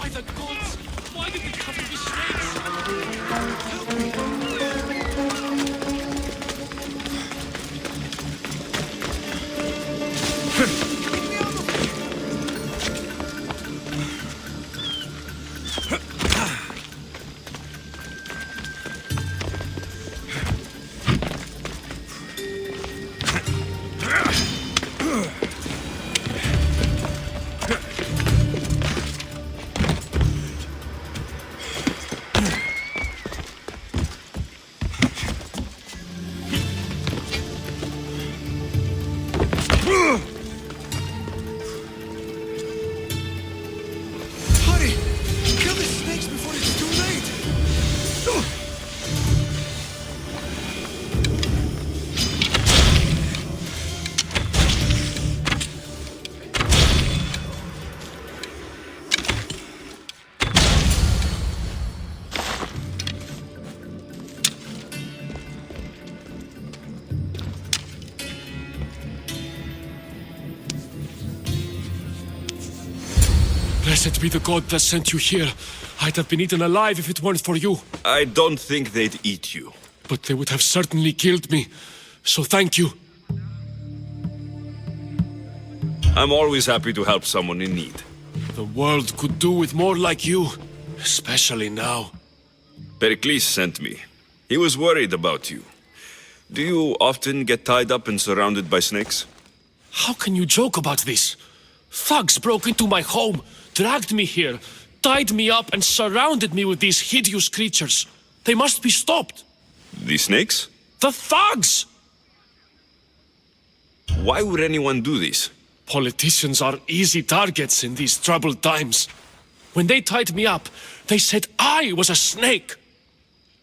By the gods! Why did it have to be snakes? Hurry! Kill the snakes before it's too late! Blessed be the god that sent you here. I'd have been eaten alive if it weren't for you. I don't think they'd eat you. But they would have certainly killed me. So thank you. I'm always happy to help someone in need. The world could do with more like you. Especially now. Pericles sent me. He was worried about you. Do you often get tied up and surrounded by snakes? How can you joke about this? Thugs broke into my home, dragged me here, tied me up and surrounded me with these hideous creatures. They must be stopped. The snakes? The thugs! Why would anyone do this? Politicians are easy targets in these troubled times. When they tied me up, they said I was a snake.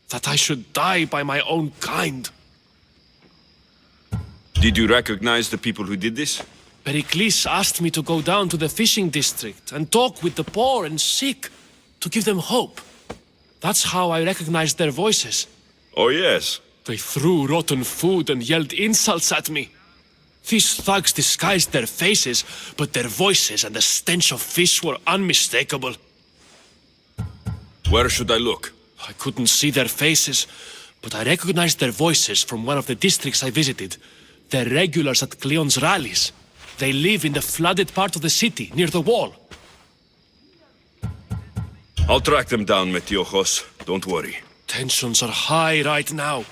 That I should die by my own kind. Did you recognize the people who did this? Pericles asked me to go down to the fishing district and talk with the poor and sick, to give them hope. That's how I recognized their voices. Oh yes. They threw rotten food and yelled insults at me. These thugs disguised their faces, but their voices and the stench of fish were unmistakable. Where should I look? I couldn't see their faces, but I recognized their voices from one of the districts I visited. They're regulars at Cleon's rallies. They live in the flooded part of the city, near the wall. I'll track them down, Metiochos. Don't worry. Tensions are high right now.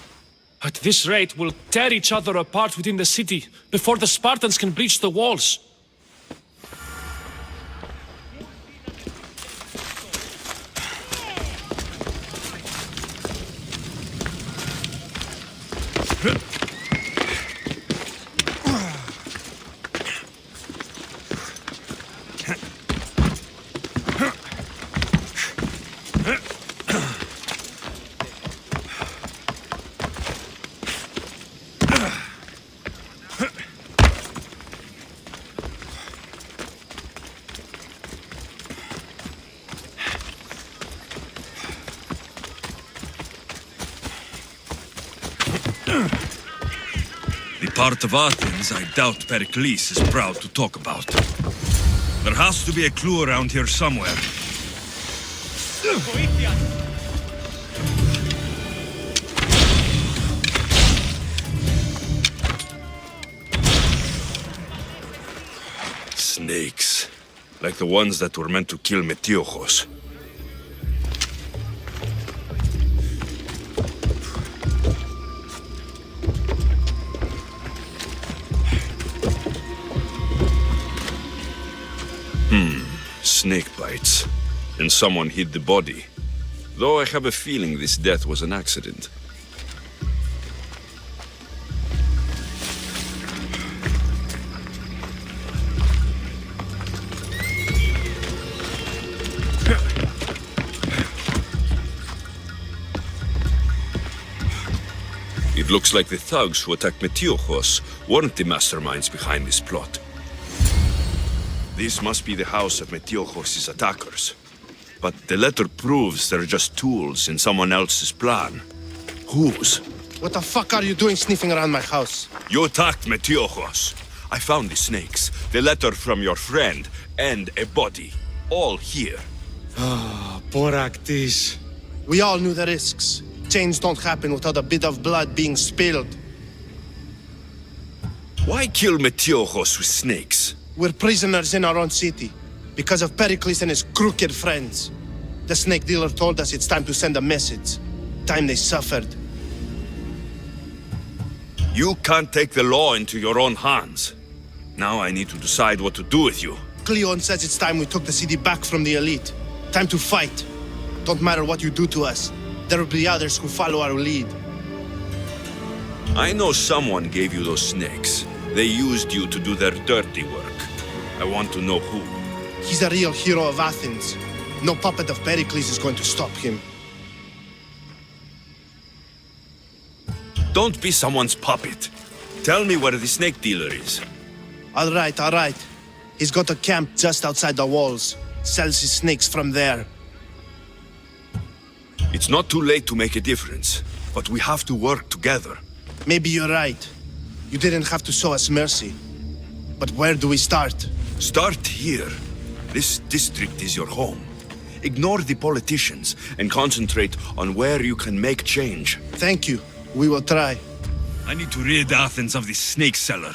At this rate, we'll tear each other apart within the city, before the Spartans can breach the walls. The part of Athens I doubt Pericles is proud to talk about. There has to be a clue around here somewhere. Snakes. Like the ones that were meant to kill Metiochos. Snake bites. And someone hid the body. Though I have a feeling this death was an accident. It looks like the thugs who attacked Metiochos weren't the masterminds behind this plot. This must be the house of Metiochos' attackers. But the letter proves they're just tools in someone else's plan. Whose? What the fuck are you doing sniffing around my house? You attacked Metiochos. I found the snakes, the letter from your friend, and a body. All here. Poractis. We all knew the risks. Change don't happen without a bit of blood being spilled. Why kill Metiochos with snakes? We're prisoners in our own city, because of Pericles and his crooked friends. The snake dealer told us it's time to send a message. Time they suffered. You can't take the law into your own hands. Now I need to decide what to do with you. Cleon says it's time we took the city back from the elite. Time to fight. Don't matter what you do to us. There will be others who follow our lead. I know someone gave you those snakes. They used you to do their dirty work. I want to know who. He's a real hero of Athens. No puppet of Pericles is going to stop him. Don't be someone's puppet. Tell me where the snake dealer is. All right. He's got a camp just outside the walls. Sells his snakes from there. It's not too late to make a difference, but we have to work together. Maybe you're right. You didn't have to show us mercy. But where do we start? Start here. This district is your home. Ignore the politicians and concentrate on where you can make change. Thank you. We will try. I need to rid Athens of this snake seller.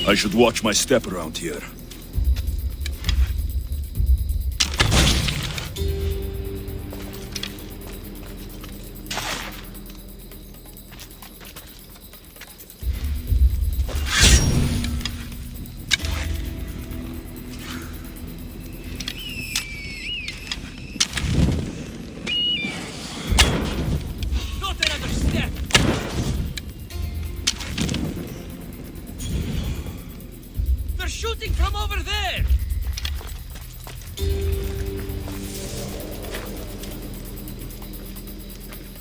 I should watch my step around here. Shooting from over there!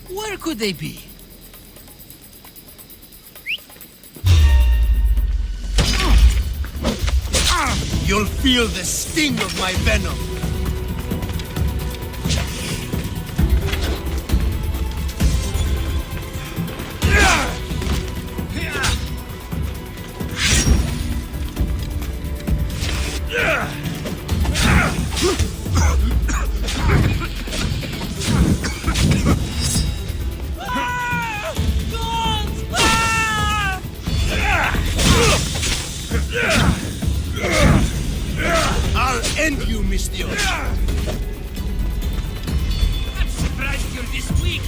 Where could they be? You'll feel the sting of my venom. I'll end you, Mistio. I'm surprised you're this weak.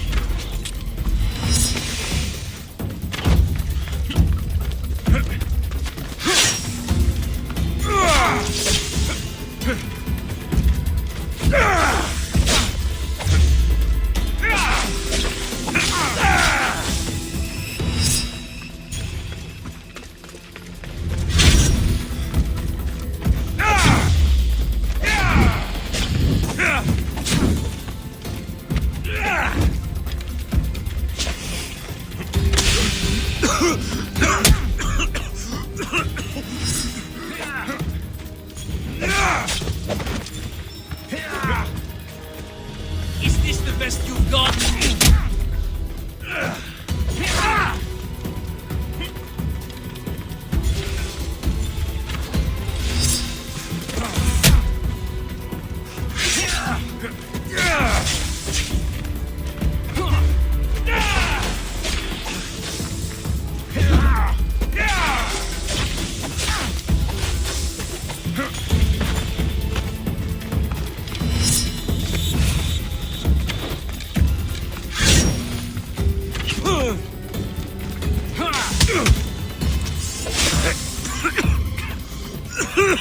You're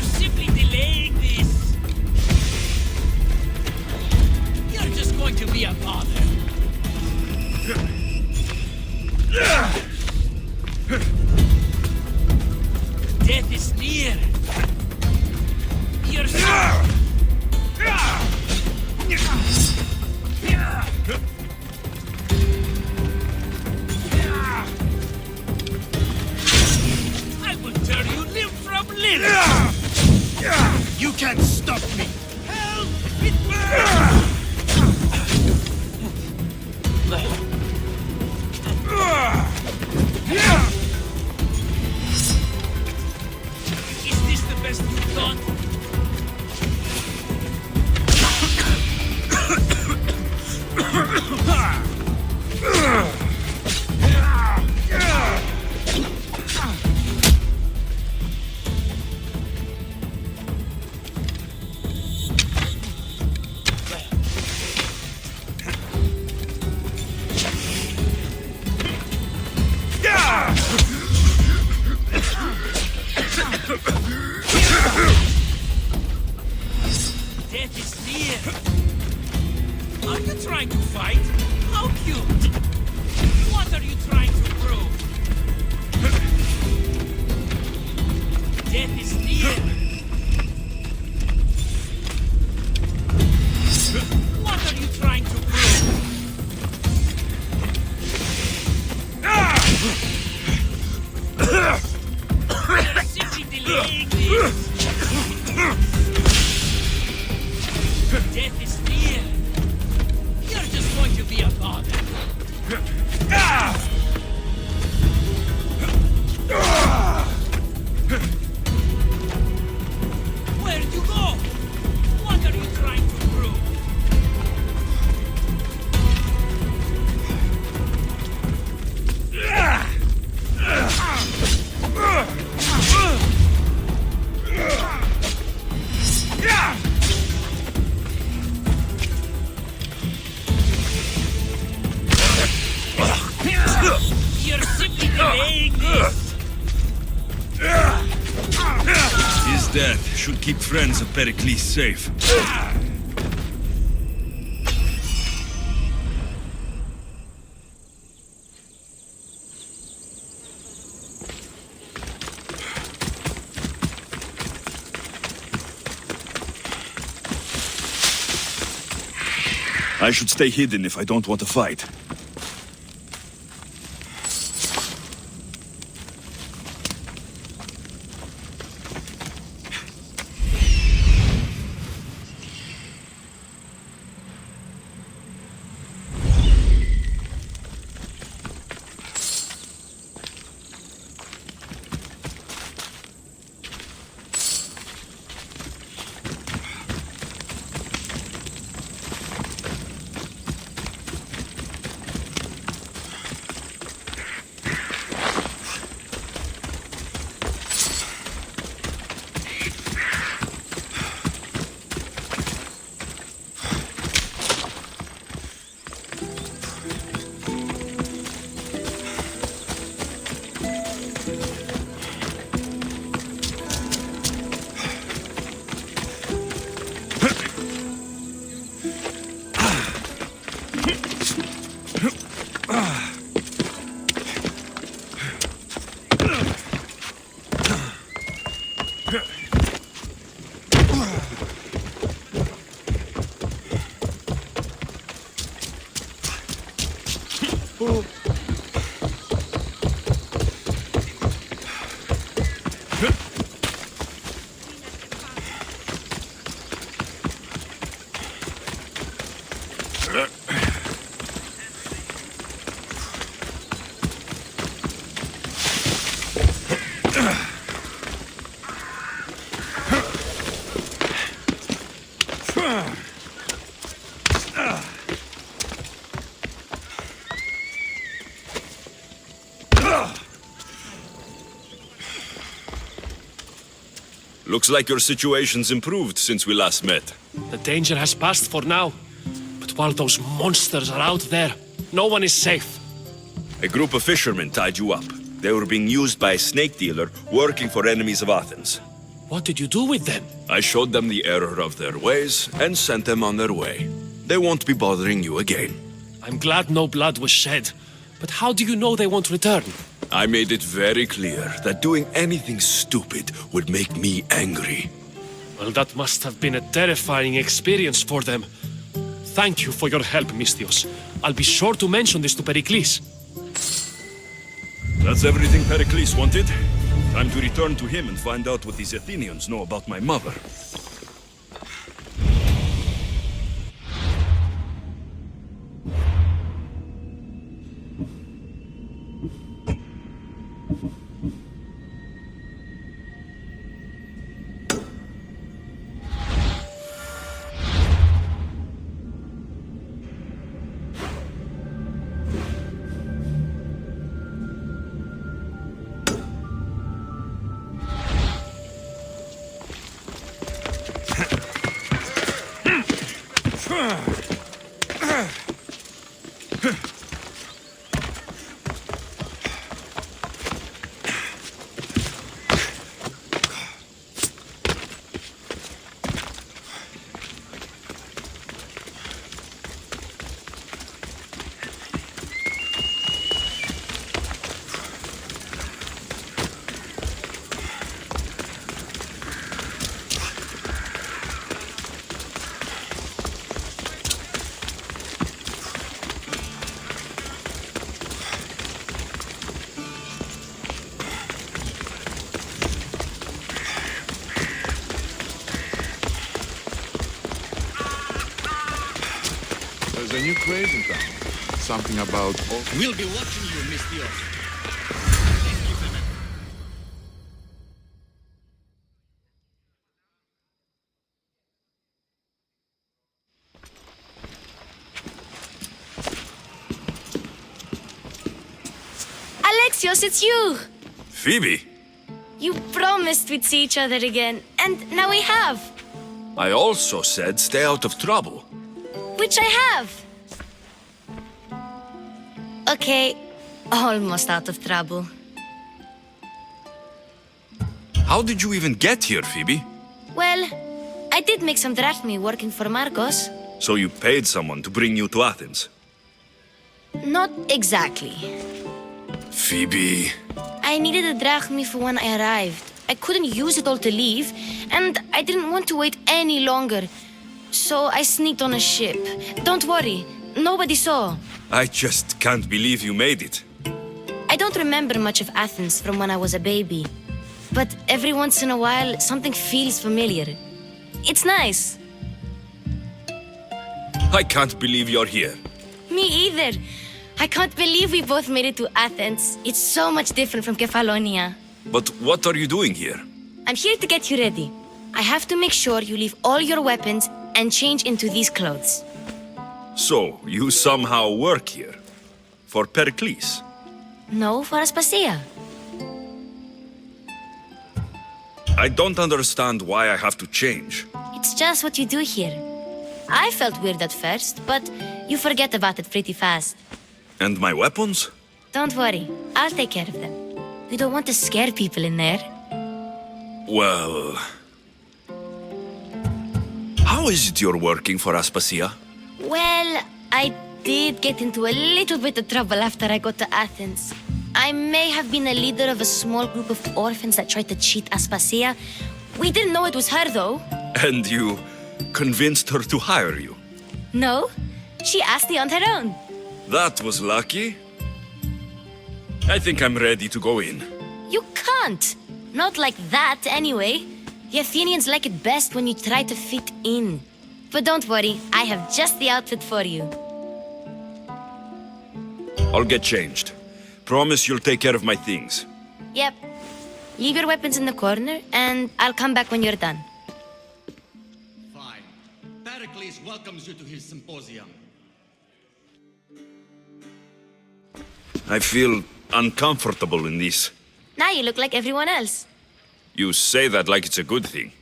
simply delaying this. You're just going to be a bother. Death is near. You're I will turn you limb from limb. You can't stop me! Help! It Is this the best you've done? Death is near. Are you trying to fight? How cute! What are you trying to prove? Death is near. What are you trying to prove? You're simply delaying this. Death is near. You're just going to be a bother. Where'd you go? What are you trying to prove? You're simply delaying this. His death should keep friends of Pericles safe. I should stay hidden if I don't want to fight. Looks like your situation's improved since we last met. The danger has passed for now, but while those monsters are out there, no one is safe. A group of fishermen tied you up. They were being used by a snake dealer working for enemies of Athens. What did you do with them? I showed them the error of their ways and sent them on their way. They won't be bothering you again. I'm glad no blood was shed. But how do you know they won't return? I made it very clear that doing anything stupid would make me angry. Well, that must have been a terrifying experience for them. Thank you for your help, Mystios. I'll be sure to mention this to Pericles. That's everything Pericles wanted. Time to return to him and find out what these Athenians know about my mother. There's a new craze in town. Something about... We'll be watching you, Mystios. Alexios, it's you! Phoebe! You promised we'd see each other again, and now we have. I also said stay out of trouble. Which I have. Okay, almost out of trouble. How did you even get here, Phoebe? Well, I did make some drachmae working for Marcos. So you paid someone to bring you to Athens? Not exactly. Phoebe... I needed a drachmae for when I arrived. I couldn't use it all to leave, and I didn't want to wait any longer. So I sneaked on a ship. Don't worry, nobody saw. I just can't believe you made it. I don't remember much of Athens from when I was a baby. But every once in a while, something feels familiar. It's nice. I can't believe you're here. Me either. I can't believe we both made it to Athens. It's so much different from Kefalonia. But what are you doing here? I'm here to get you ready. I have to make sure you leave all your weapons and change into these clothes. So, you somehow work here? For Pericles? No, for Aspasia. I don't understand why I have to change. It's just what you do here. I felt weird at first, but you forget about it pretty fast. And my weapons? Don't worry, I'll take care of them. We don't want to scare people in there. Well... How is it you're working for Aspasia? Well, I did get into a little bit of trouble after I got to Athens. I may have been a leader of a small group of orphans that tried to cheat Aspasia. We didn't know it was her, though. And you convinced her to hire you? No, she asked me on her own. That was lucky. I think I'm ready to go in. You can't. Not like that, anyway. The Athenians like it best when you try to fit in. But don't worry, I have just the outfit for you. I'll get changed. Promise you'll take care of my things. Yep. Leave your weapons in the corner, and I'll come back when you're done. Fine. Pericles welcomes you to his symposium. I feel uncomfortable in this. Now you look like everyone else. You say that like it's a good thing.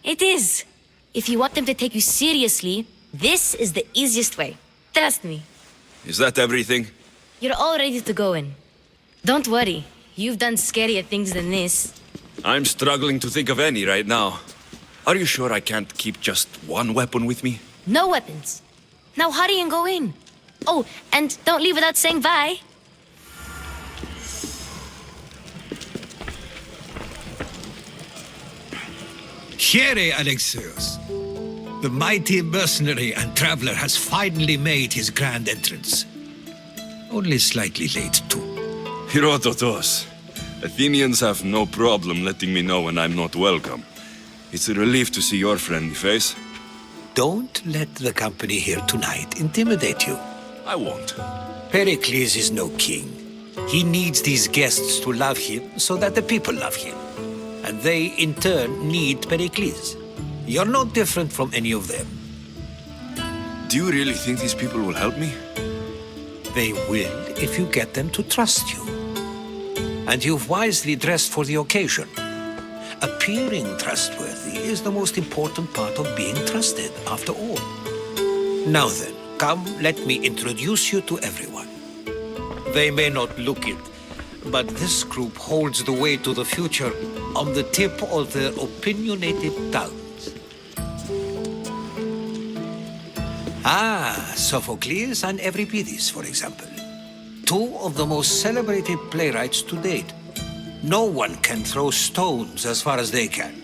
It is. If you want them to take you seriously, This is the easiest way. Trust me. Is that everything? You're all ready to go in. Don't worry. You've done scarier things than this. I'm struggling to think of any right now. Are you sure I can't keep just one weapon with me? No weapons. Now hurry and go in. Oh, and don't leave without saying bye. Here, Alexios. The mighty mercenary and traveler has finally made his grand entrance. Only slightly late, too. Herodotus. Athenians have no problem letting me know when I'm not welcome. It's a relief to see your friendly face. Don't let the company here tonight intimidate you. I won't. Pericles is no king. He needs these guests to love him so that the people love him. And they, in turn, need Pericles. You're no different from any of them. Do you really think these people will help me? They will if you get them to trust you. And you've wisely dressed for the occasion. Appearing trustworthy is the most important part of being trusted, after all. Now then, come, let me introduce you to everyone. They may not look it, but this group holds the way to the future on the tip of their opinionated tongues. Ah, Sophocles and Euripides, for example. Two of the most celebrated playwrights to date. No one can throw stones as far as they can.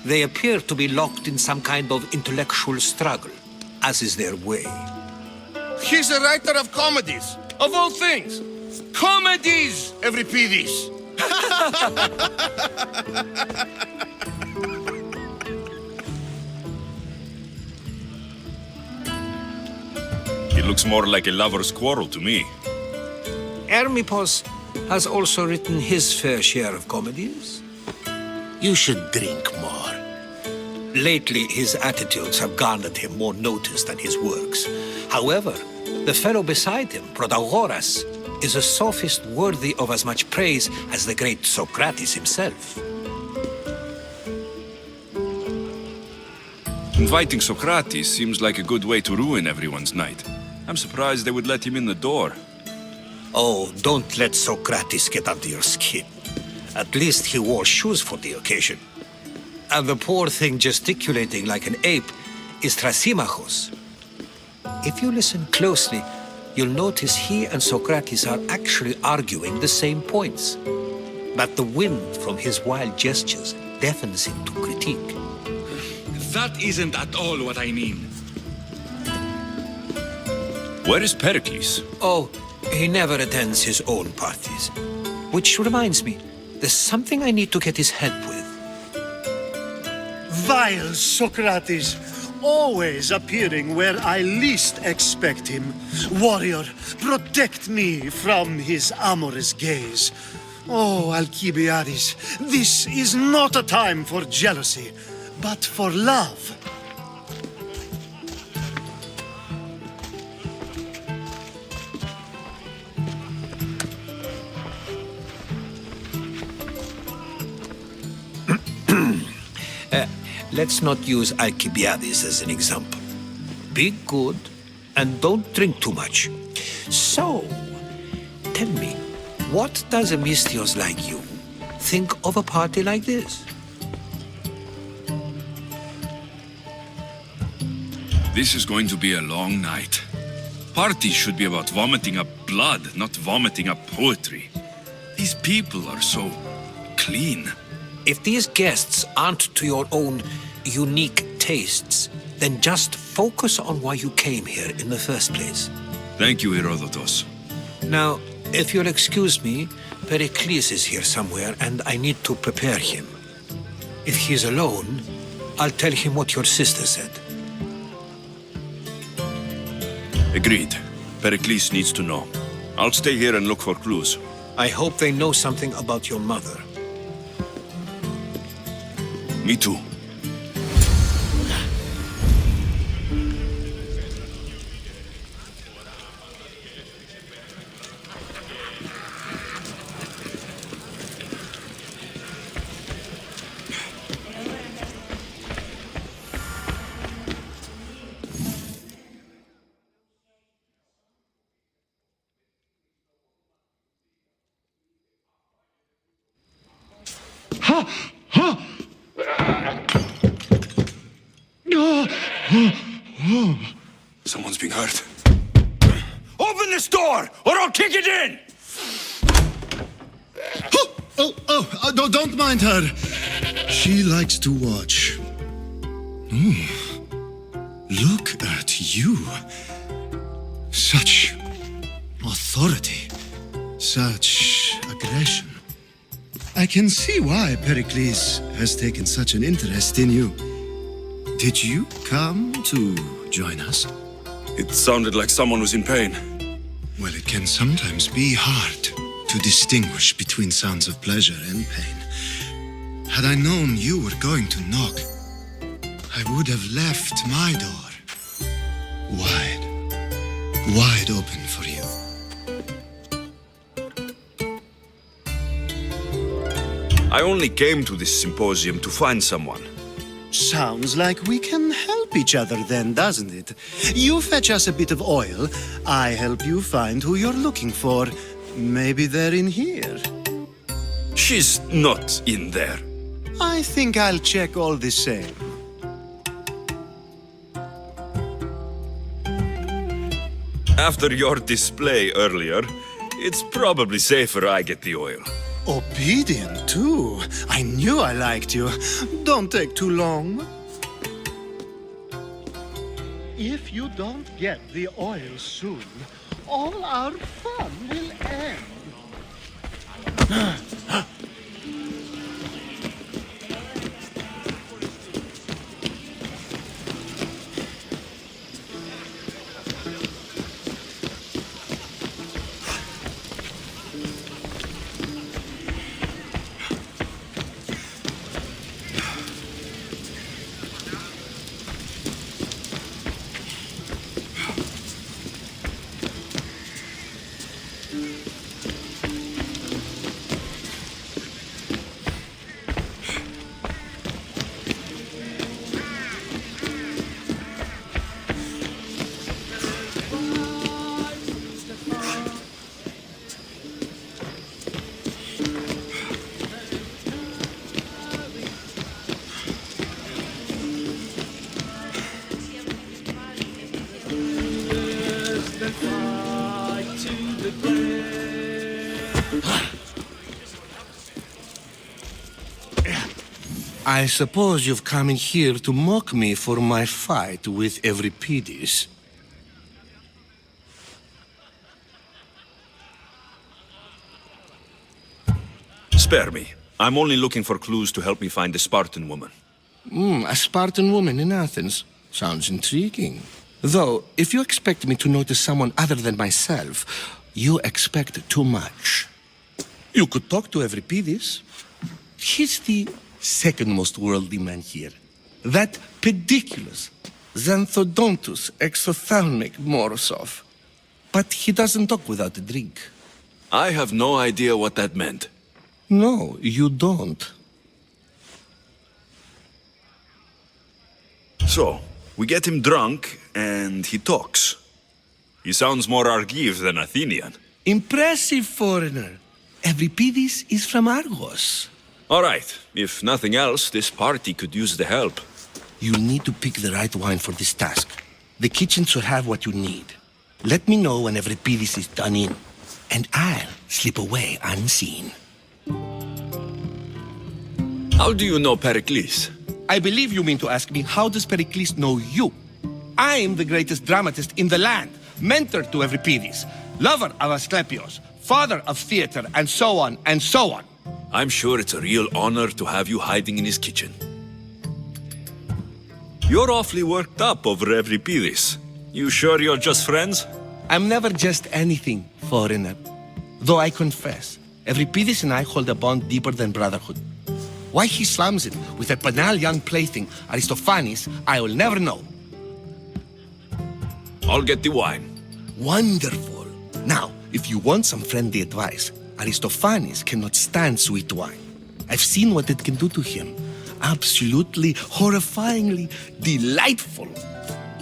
They appear to be locked in some kind of intellectual struggle, as is their way. He's a writer of comedies, of all things. Comedies, Euripides. It looks more like a lover's quarrel to me. Hermippos has also written his fair share of comedies. You should drink more. Lately, his attitudes have garnered him more notice than his works. However, the fellow beside him, Protagoras, is a sophist worthy of as much praise as the great Socrates himself. Inviting Socrates seems like a good way to ruin everyone's night. I'm surprised they would let him in the door. Oh, don't let Socrates get under your skin. At least he wore shoes for the occasion. And the poor thing gesticulating like an ape is Thrasymachos. If you listen closely, you'll notice he and Socrates are actually arguing the same points. But the wind from his wild gestures deafens him to critique. That isn't at all what I mean. Where is Pericles? Oh, he never attends his own parties. Which reminds me, there's something I need to get his help with. Vile Socrates, always appearing where I least expect him. Warrior, protect me from his amorous gaze. Oh, Alcibiades, this is not a time for jealousy, but for love. Let's not use Alcibiades as an example. Be good and don't drink too much. So, tell me, what does a Mystios like you think of a party like this? This is going to be a long night. Parties should be about vomiting up blood, not vomiting up poetry. These people are so clean. If these guests aren't to your own unique tastes, then just focus on why you came here in the first place. Thank you, Herodotus. Now, if you'll excuse me, Pericles is here somewhere and I need to prepare him. If he's alone, I'll tell him what your sister said. Agreed. Pericles needs to know. I'll stay here and look for clues. I hope they know something about your mother. Me too. Someone's being hurt. Open this door, or I'll kick it in! Don't mind her. She likes to watch. Look at you. Such authority. Such aggression. I can see why Pericles has taken such an interest in you. Did you come to join us? It sounded like someone was in pain. Well, it can sometimes be hard to distinguish between sounds of pleasure and pain. Had I known you were going to knock, I would have left my door wide open for you. I only came to this symposium to find someone. Sounds like we can help each other then, doesn't it? You fetch us a bit of oil, I help you find who you're looking for. Maybe they're in here. She's not in there. I think I'll check all the same. After your display earlier, it's probably safer I get the oil. Obedient, too. I knew I liked you. Don't take too long. If you don't get the oil soon, all our fun will end. I suppose you've come in here to mock me for my fight with Euripides. Spare me. I'm only looking for clues to help me find a Spartan woman. A Spartan woman in Athens. Sounds intriguing. Though, if you expect me to notice someone other than myself, you expect too much. You could talk to Euripides. He's the second most worldly man here. That pediculous, xanthodontus exophthalmic Morosov. But he doesn't talk without a drink. I have no idea what that meant. No, you don't. So, we get him drunk, and he talks. He sounds more Argive than Athenian. Impressive, foreigner. Euripides is from Argos. All right, if nothing else, this party could use the help. You'll need to pick the right wine for this task. The kitchen should have what you need. Let me know when Euripides is done in, and I'll slip away unseen. How do you know Pericles? I believe you mean to ask me, how does Pericles know you? I am the greatest dramatist in the land, mentor to Euripides, lover of Asclepios, father of theater, and so on and so on. I'm sure it's a real honor to have you hiding in his kitchen. You're awfully worked up over Euripides. You sure you're just friends? I'm never just anything, foreigner. Though I confess, Euripides and I hold a bond deeper than brotherhood. Why he slams it with a banal young plaything, Aristophanes, I will never know. I'll get the wine. Wonderful. Now, if you want some friendly advice, Aristophanes cannot stand sweet wine. I've seen what it can do to him. Absolutely, horrifyingly delightful.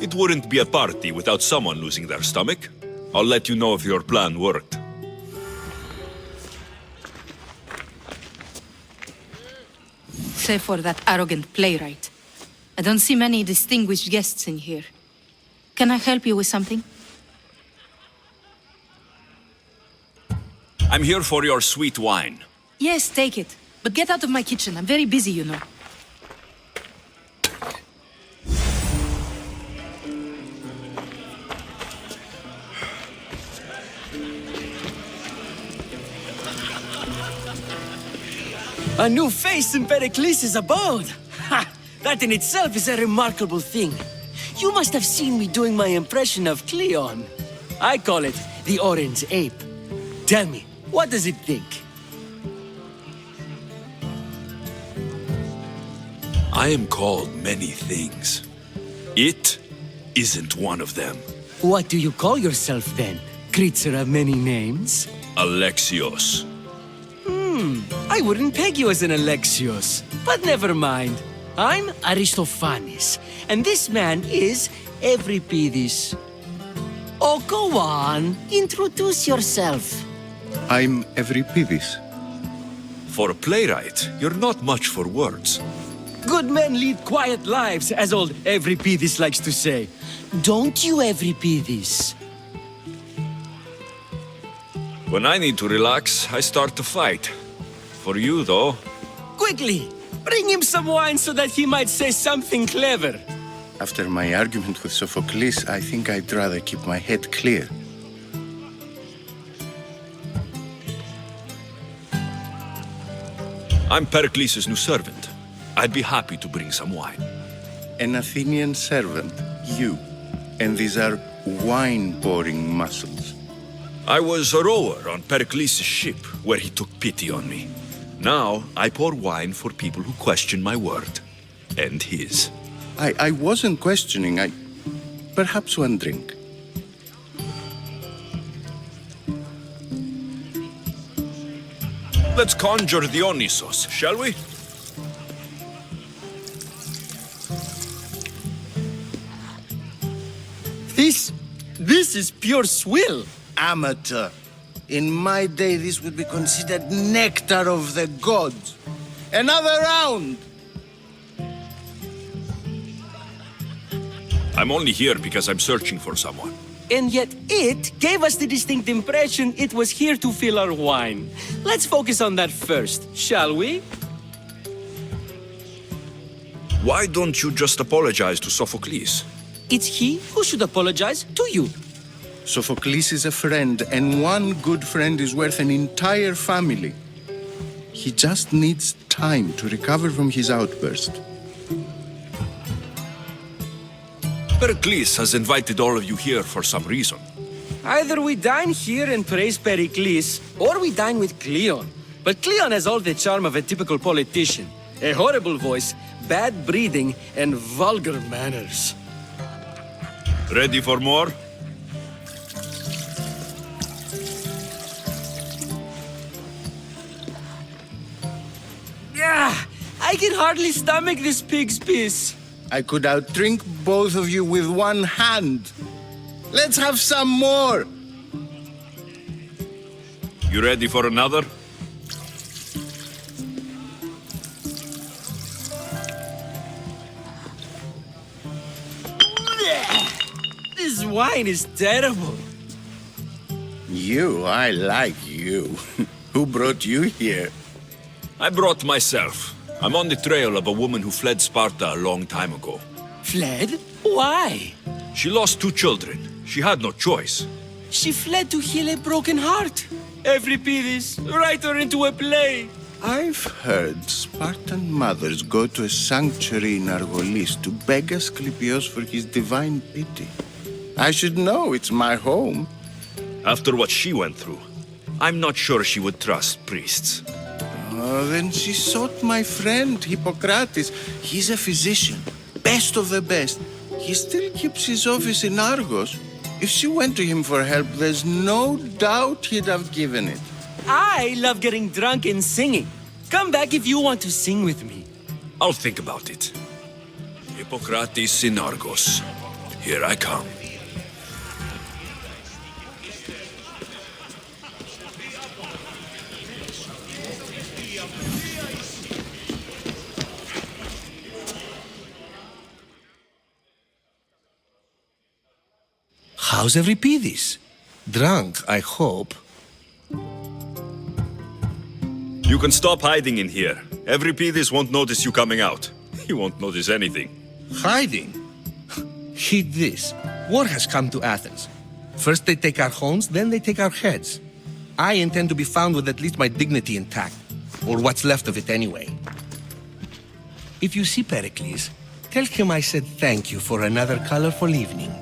It wouldn't be a party without someone losing their stomach. I'll let you know if your plan worked. Save for that arrogant playwright. I don't see many distinguished guests in here. Can I help you with something? I'm here for your sweet wine. Yes, take it. But get out of my kitchen. I'm very busy, you know. A new face in Pericles' abode! Ha! That in itself is a remarkable thing. You must have seen me doing my impression of Cleon. I call it the Orange Ape. Tell me, what does it think? I am called many things. It isn't one of them. What do you call yourself then? Creature of many names? Alexios. I wouldn't peg you as an Alexios, but never mind. I'm Aristophanes, and this man is Euripides. Oh, go on. Introduce yourself. I'm Euripides. For a playwright, you're not much for words. Good men lead quiet lives, as old Euripides likes to say. Don't you, Euripides? When I need to relax, I start to fight. For you, though, Quickly, bring him some wine so that he might say something clever. After my argument with Sophocles, I think I'd rather keep my head clear. I'm Pericles' new servant. I'd be happy to bring some wine. An Athenian servant, you. And these are wine-pouring muscles. I was a rower on Pericles' ship, where he took pity on me. Now, I pour wine for people who question my word. And his. I wasn't questioning, perhaps one drink. Let's conjure Dionysos, shall we? This is pure swill. Amateur. In my day, this would be considered nectar of the gods. Another round! I'm only here because I'm searching for someone. And yet it gave us the distinct impression it was here to fill our wine. Let's focus on that first, shall we? Why don't you just apologize to Sophocles? It's he who should apologize to you. Sophocles is a friend, and one good friend is worth an entire family. He just needs time to recover from his outburst. Pericles has invited all of you here for some reason. Either we dine here and praise Pericles, or we dine with Cleon. But Cleon has all the charm of a typical politician. A horrible voice, bad breeding, and vulgar manners. Ready for more? Yeah, I can hardly stomach this pig's piss. I could outdrink both of you with one hand. Let's have some more. You ready for another? This wine is terrible. I like you. Who brought you here? I brought myself. I'm on the trail of a woman who fled Sparta a long time ago. Fled? Why? She lost 2 children. She had no choice. She fled to heal a broken heart. Euripides, write her into a play. I've heard Spartan mothers go to a sanctuary in Argolis to beg Asclepios for his divine pity. I should know, it's my home. After what she went through, I'm not sure she would trust priests. Then she sought my friend, Hippocrates. He's a physician, best of the best. He still keeps his office in Argos. If she went to him for help, there's no doubt he'd have given it. I love getting drunk and singing. Come back if you want to sing with me. I'll think about it. Hippocrates in Argos. Here I come. How's Euripides? Drunk, I hope. You can stop hiding in here. Euripides won't notice you coming out. He won't notice anything. Hiding? Heed this. War has come to Athens. First they take our homes, then they take our heads. I intend to be found with at least my dignity intact. Or what's left of it anyway. If you see Pericles, tell him I said thank you for another colorful evening.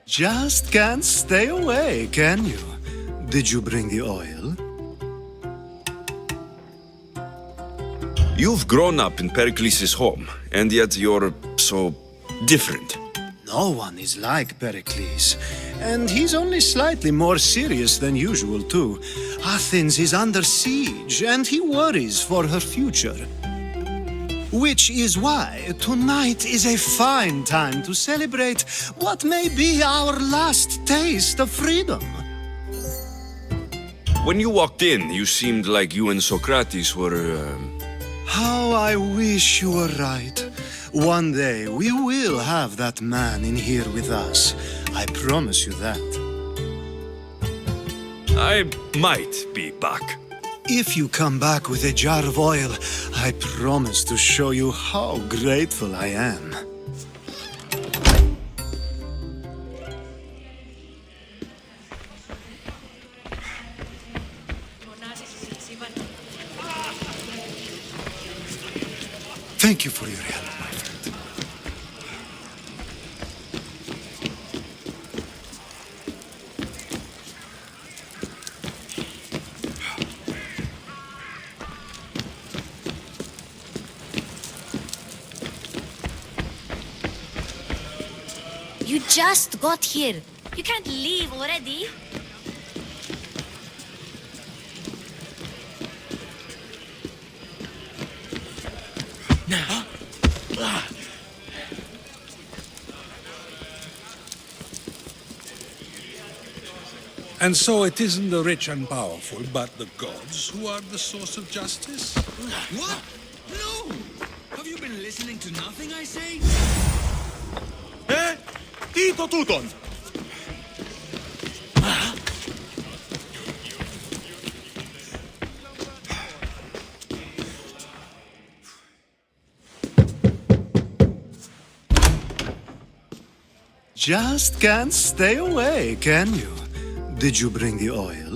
Just can't stay away, can you? Did you bring the oil? You've grown up in Pericles' home, and yet you're so different. No one is like Pericles, and he's only slightly more serious than usual, too. Athens is under siege, and he worries for her future. Which is why tonight is a fine time to celebrate what may be our last taste of freedom. When you walked in, you seemed like you and Socrates were, How I wish you were right. One day we will have that man in here with us. I promise you that. I might be back. If you come back with a jar of oil, I promise to show you how grateful I am. Thank you for your help, my friend. You just got here. You can't leave already. And so it isn't the rich and powerful, but the gods who are the source of justice? What? No! Have you been listening to nothing I say? Τι το τούτον! Just can't stay away, can you? Did you bring the oil?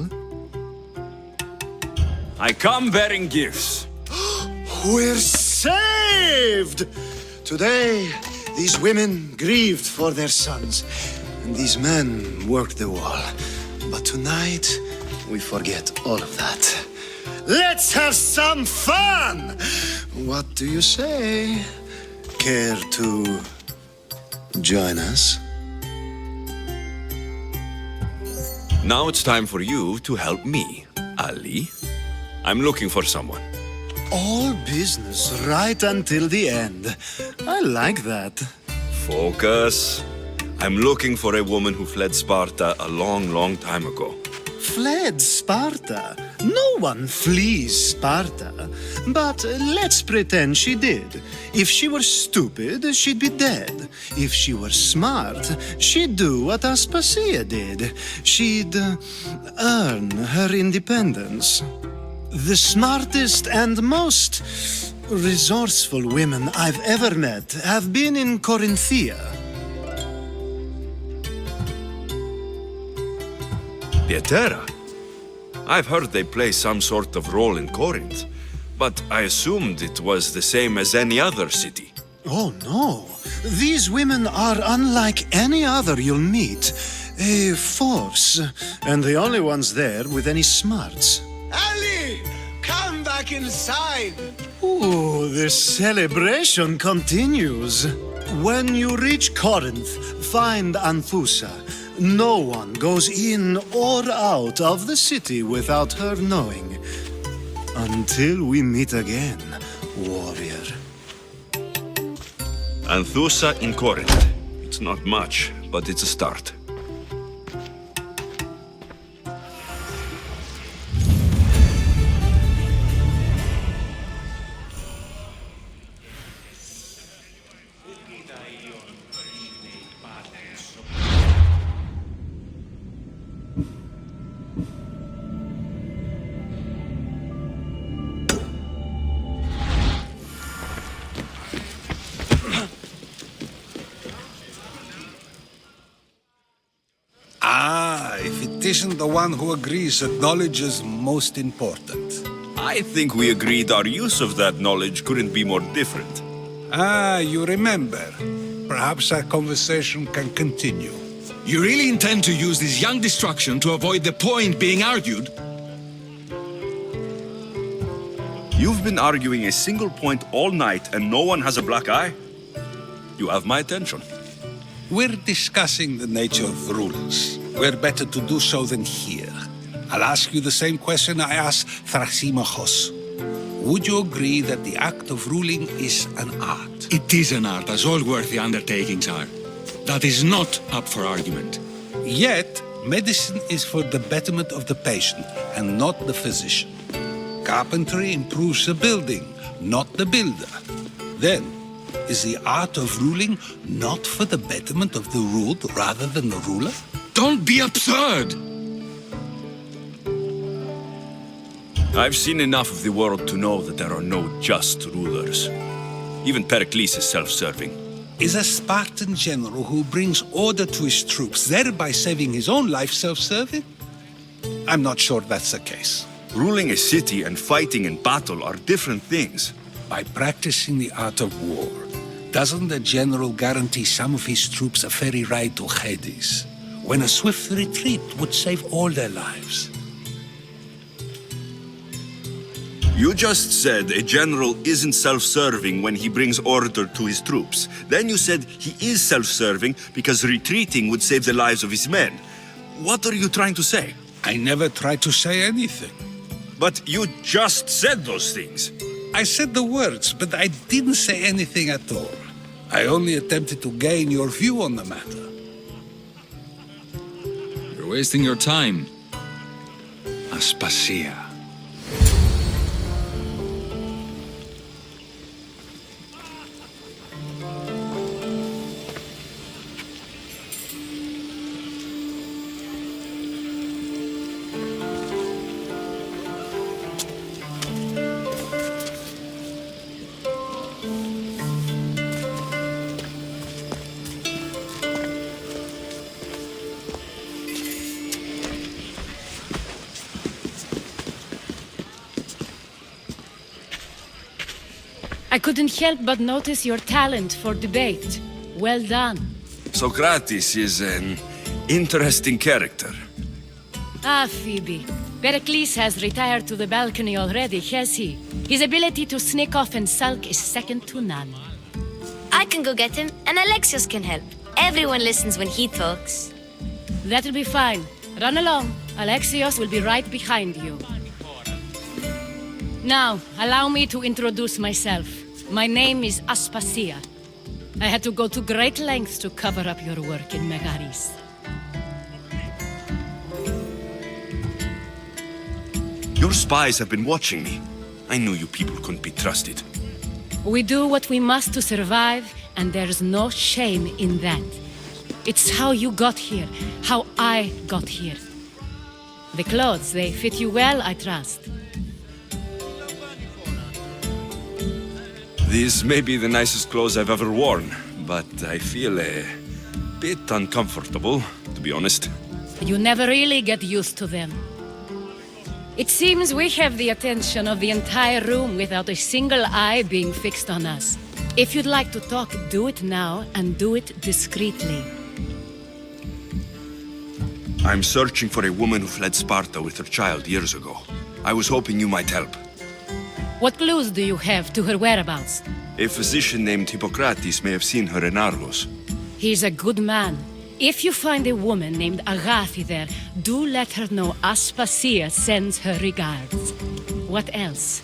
I come bearing gifts. We're saved! Today, these women grieved for their sons, and these men worked the wall. But tonight, we forget all of that. Let's have some fun! What do you say? Care to join us? Now it's time for you to help me, Ali. I'm looking for someone. All business right until the end. I like that. Focus. I'm looking for a woman who fled Sparta a long, long time ago. Fled Sparta? No one flees Sparta. But let's pretend she did. If she were stupid, she'd be dead. If she were smart, she'd do what Aspasia did. She'd earn her independence. The smartest and most resourceful women I've ever met have been in Corinthia. Pietera? I've heard they play some sort of role in Corinth, but I assumed it was the same as any other city. Oh no, these women are unlike any other you'll meet. A force, and the only ones there with any smarts. Ali! Come back inside! Ooh, the celebration continues. When you reach Corinth, find Anthusa. No one goes in or out of the city without her knowing. Until we meet again, warrior. Anthusa in Corinth. It's not much, but it's a start. If it isn't the one who agrees that knowledge is most important. I think we agreed our use of that knowledge couldn't be more different. You remember. Perhaps our conversation can continue. You really intend to use this young destruction to avoid the point being argued? You've been arguing a single point all night and no one has a black eye? You have my attention. We're discussing the nature of rules. Where better to do so than here? I'll ask you the same question I asked Thrasymachos. Would you agree that the act of ruling is an art? It is an art, as all worthy undertakings are. That is not up for argument. Yet, medicine is for the betterment of the patient and not the physician. Carpentry improves the building, not the builder. Then, is the art of ruling not for the betterment of the ruled rather than the ruler? Don't be absurd! I've seen enough of the world to know that there are no just rulers. Even Pericles is self-serving. Is a Spartan general who brings order to his troops, thereby saving his own life, self-serving? I'm not sure that's the case. Ruling a city and fighting in battle are different things. By practicing the art of war, doesn't the general guarantee some of his troops a ferry ride to Hades, when a swift retreat would save all their lives? You just said a general isn't self-serving when he brings order to his troops. Then you said he is self-serving because retreating would save the lives of his men. What are you trying to say? I never tried to say anything. But you just said those things. I said the words, but I didn't say anything at all. I only attempted to gain your view on the matter. You're wasting your time. Aspasia. I couldn't help but notice your talent for debate. Well done. Socrates is an interesting character. Ah, Phoebe. Pericles has retired to the balcony already, has he? His ability to sneak off and sulk is second to none. I can go get him, and Alexios can help. Everyone listens when he talks. That'll be fine. Run along. Alexios will be right behind you. Now, allow me to introduce myself. My name is Aspasia. I had to go to great lengths to cover up your work in Megaris. Your spies have been watching me. I knew you people couldn't be trusted. We do what we must to survive, and there's no shame in that. It's how you got here, how I got here. The clothes, they fit you well, I trust. These may be the nicest clothes I've ever worn, but I feel a bit uncomfortable, to be honest. You never really get used to them. It seems we have the attention of the entire room without a single eye being fixed on us. If you'd like to talk, do it now, and do it discreetly. I'm searching for a woman who fled Sparta with her child years ago. I was hoping you might help. What clues do you have to her whereabouts? A physician named Hippocrates may have seen her in Argos. He's a good man. If you find a woman named Agathi there, do let her know Aspasia sends her regards. What else?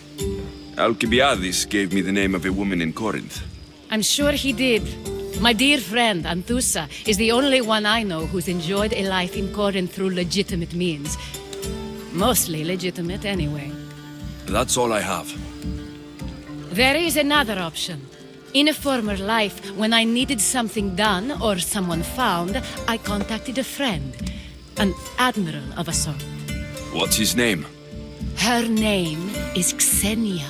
Alcibiades gave me the name of a woman in Corinth. I'm sure he did. My dear friend, Anthusa, is the only one I know who's enjoyed a life in Corinth through legitimate means. Mostly legitimate, anyway. That's all I have. There is another option. In a former life, when I needed something done or someone found, I contacted a friend. An admiral of a sort. What's his name? Her name is Xenia.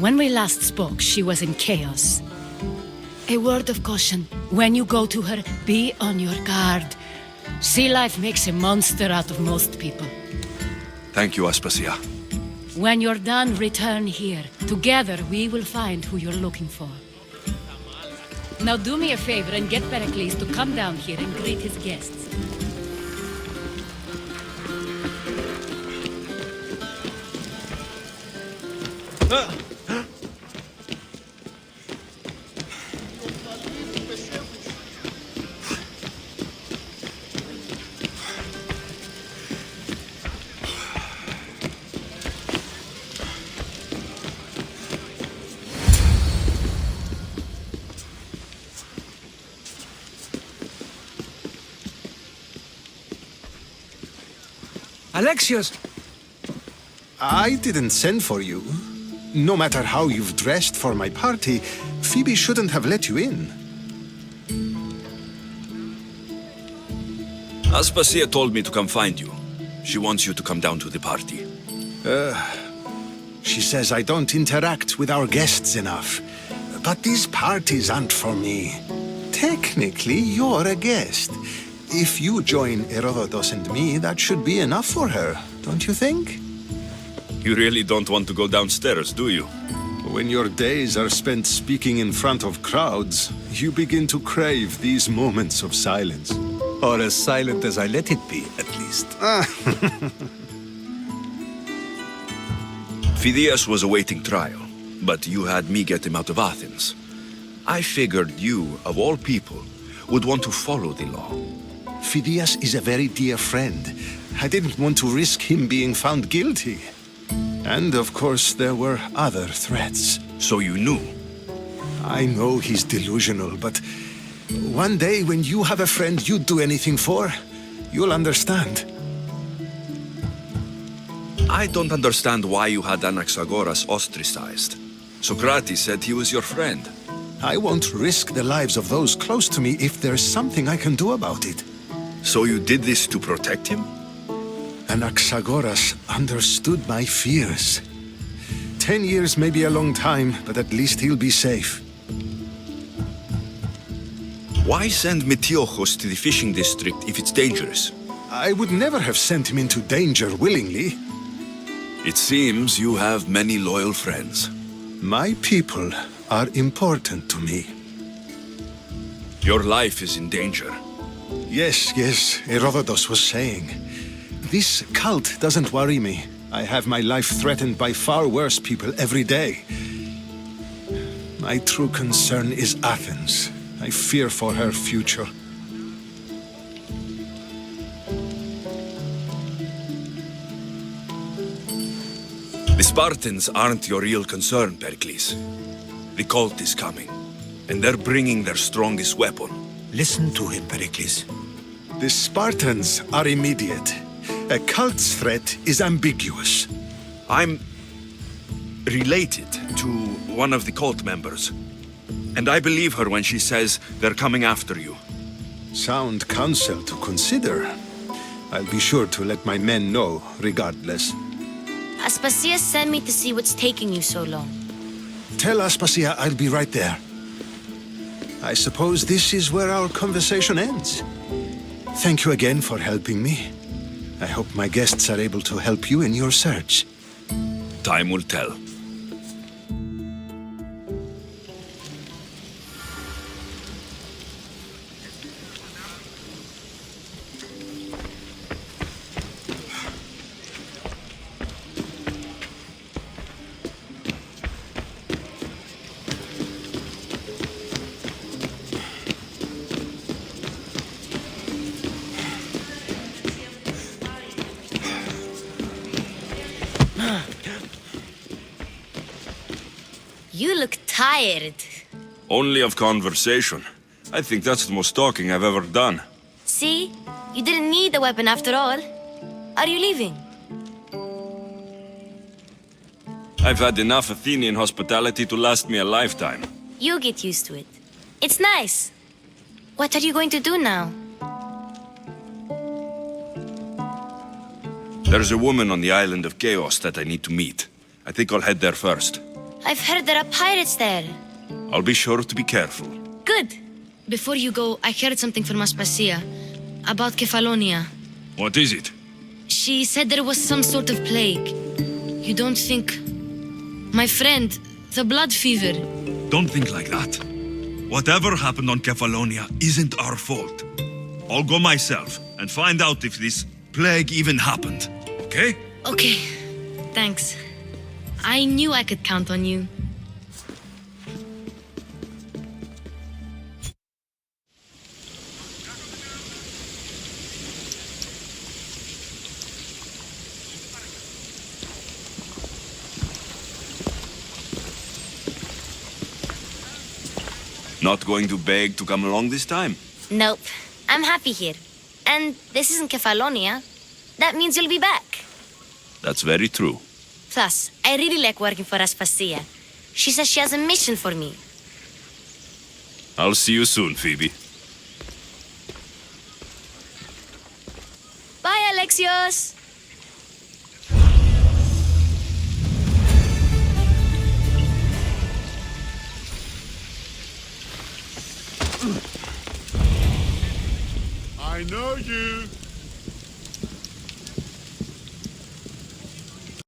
When we last spoke, she was in chaos. A word of caution. When you go to her, be on your guard. Sea life makes a monster out of most people. Thank you, Aspasia. When you're done, return here. Together, we will find who you're looking for. Now do me a favor and get Pericles to come down here and greet his guests. Alexios! I didn't send for you. No matter how you've dressed for my party, Phoebe shouldn't have let you in. Aspasia told me to come find you. She wants you to come down to the party. She says I don't interact with our guests enough. But these parties aren't for me. Technically, you're a guest. If you join Herodotus and me, that should be enough for her, don't you think? You really don't want to go downstairs, do you? When your days are spent speaking in front of crowds, you begin to crave these moments of silence. Or as silent as I let it be, at least. Phidias was awaiting trial, but you had me get him out of Athens. I figured you, of all people, would want to follow the law. Phidias is a very dear friend. I didn't want to risk him being found guilty. And of course, there were other threats. So you knew? I know he's delusional, but one day when you have a friend you'd do anything for, you'll understand. I don't understand why you had Anaxagoras ostracized. Socrates said he was your friend. I won't risk the lives of those close to me if there's something I can do about it. So you did this to protect him? Anaxagoras understood my fears. 10 years may be a long time, but at least he'll be safe. Why send Metiochos to the fishing district if it's dangerous? I would never have sent him into danger willingly. It seems you have many loyal friends. My people are important to me. Your life is in danger. Yes, Herodotus was saying. This cult doesn't worry me. I have my life threatened by far worse people every day. My true concern is Athens. I fear for her future. The Spartans aren't your real concern, Pericles. The cult is coming, and they're bringing their strongest weapon. Listen to him, Pericles. The Spartans are immediate. A cult's threat is ambiguous. I'm related to one of the cult members, and I believe her when she says they're coming after you. Sound counsel to consider. I'll be sure to let my men know, regardless. Aspasia sent me to see what's taking you so long. Tell Aspasia I'll be right there. I suppose this is where our conversation ends. Thank you again for helping me. I hope my guests are able to help you in your search. Time will tell. You look tired. Only of conversation. I think that's the most talking I've ever done. See? You didn't need the weapon after all. Are you leaving? I've had enough Athenian hospitality to last me a lifetime. You get used to it. It's nice. What are you going to do now? There's a woman on the island of Chaos that I need to meet. I think I'll head there first. I've heard there are pirates there. I'll be sure to be careful. Good. Before you go, I heard something from Aspasia about Kefalonia. What is it? She said there was some sort of plague. You don't think... My friend, the blood fever. Don't think like that. Whatever happened on Kefalonia isn't our fault. I'll go myself and find out if this plague even happened. Okay? Okay. Thanks. I knew I could count on you. Not going to beg to come along this time? Nope. I'm happy here. And this isn't Kefalonia. That means you'll be back. That's very true. Plus, I really like working for Aspasia. She says she has a mission for me. I'll see you soon, Phoebe. Bye, Alexios! I know you.